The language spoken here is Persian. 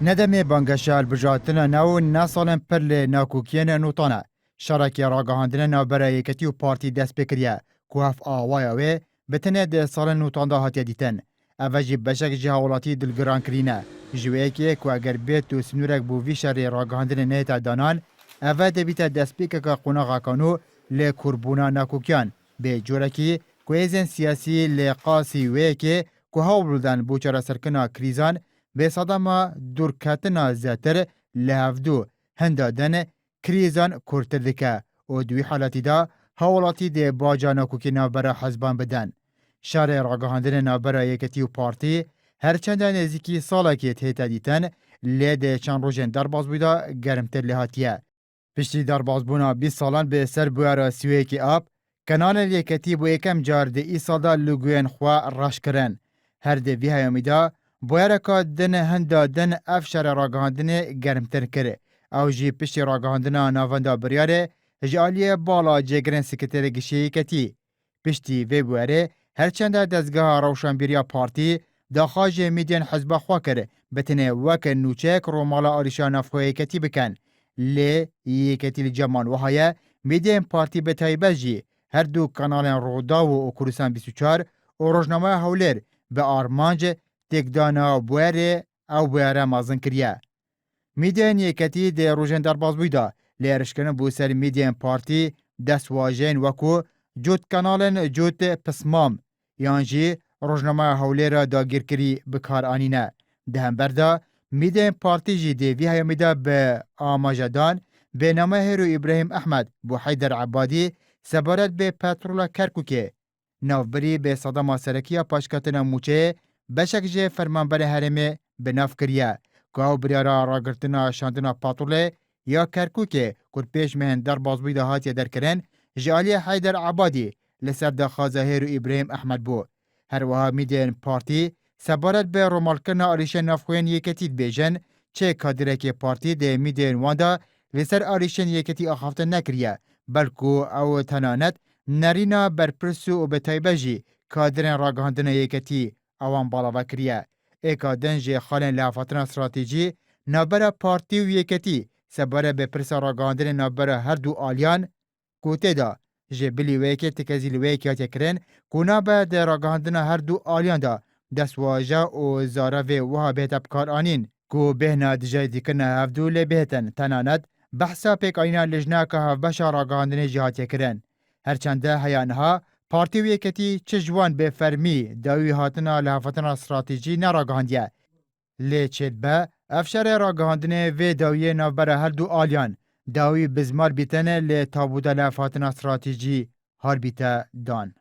ندم بانگشال بجاتنا نو نسالن پر ل ناکوکین نوتانه شرکی راگهاندن نابره یکتی و پارتی دست بکریه که هف آوایا وی بتنه ده سال نوتان ده هاتی دیتن اوجی بشک جهاولاتی دلگران کرینه جوه که اگر بیت و سنورک بو وی شر راگهاندن نیتا دانان اوه ده بیت دست بکه قناغا کانو ل کربونا ناکوکیان به جورکی کویزن سیاسی ل قاسی وی که هاو بلدن بوچارا سرکنا کریزان به صدما دورکتنا زیاتر لهفدو هندادن کریزان کورتر دکه و دوی حالتی دا حوالاتی ده باجانا کوکی نابرا حزبان بدن. شار راگهاندن نابرا یکتی و پارتی هرچند نزیکی سالا که تیتا دیتن لیده چند روژن در باز بودا گرمتر لحاتیه. پشتی در باز بونا 20 سالان به سر بوارا سویه که آب کنان یکتی بو یکم جار ده ای سال دا لگوین خواه راش کرن. هر ده وی هیامی دا بویرکا دن هندا دن افشار راگهاندن گرمتر کره. او جی پشتی راگهاندن ناوندا بریاره جالیه بالا جگرن سکتر گشی کتی. پشتی وی بویره هرچند دزگاه روشنبیریا پارتی داخاج میدین حزب خواه کره بتنه وک نوچک رومالا آریشان افخوی کتی بکن. لی یکتی الجمان وهایا میدین پارتی بتایبه جی هر دو کانال رودا و کوردستان 24 و روزنامه هولر به آرمانج تکدانا بواره او بواره مازن کریه. میدین یکتی ده روژن در باز بویدا لیرشکنه بو سر میدین پارتی دست واجین وکو جوت کانالن جوت پسمام یانجی روزنامه هولر داگیر کری بکار آنینه. دهم بردا میدین پارتی جی ده وی هیامیدا به آماجدان به نامه هیرو ابراهیم احمد بو حیدر عبادی سبارت به پترولا کرکوکه نافبری به صدام سرکیه پاشکاتنا موچه بشک جه فرمانبر هرمه به ناف کریه که او بریارا راگرتنا شاندنا پاتروله یا کرکوکه کد پیش مهن در بازبوی ده هاتیه در کرن جالی حیدر عبادی لسر ده خازه هیرو ابراهیم احمد بو. هر وها میدین پارتی سبارت به رومالکنا آریشن نافخوین یکتید بیجن چه کادره که پارتی ده میدین واندا لسر آریشن یکتی آخافتن نکریه بلکو او تنانت نرینا برپرسو و بتایبه جی کادرن راگهاندن یکتی اوان بالا وکریه. ایکا دنج خالن لحفاتنا استراتیجی نابرا پارتی و یکتی سباره به پرسا راگهاندن نابرا هر دو آلیان کوته دا جبلی ویکی تکزیل ویکی ها تکرن کونا با ده راگهاندن هر دو آلیان دا دستواجه و زاراوی وها بهتا بکار آنین کو بهنا دجای دیکن هفدو لی بهتن تناند بحثا پیک آینا لجنا که هفبشا راگهاندن جهات تکرن. هرچنده هیانها پارتی و یکتی چه جوان به فرمی داوی هاتنا لحفتنا استراتیجی نراگهاندیه. لی چید به افشار راگهاندن و داوی نوبر هر دو آلیان داوی بزمار بیتنه لی تابوده لحفتنا استراتیجی هار بیته دان.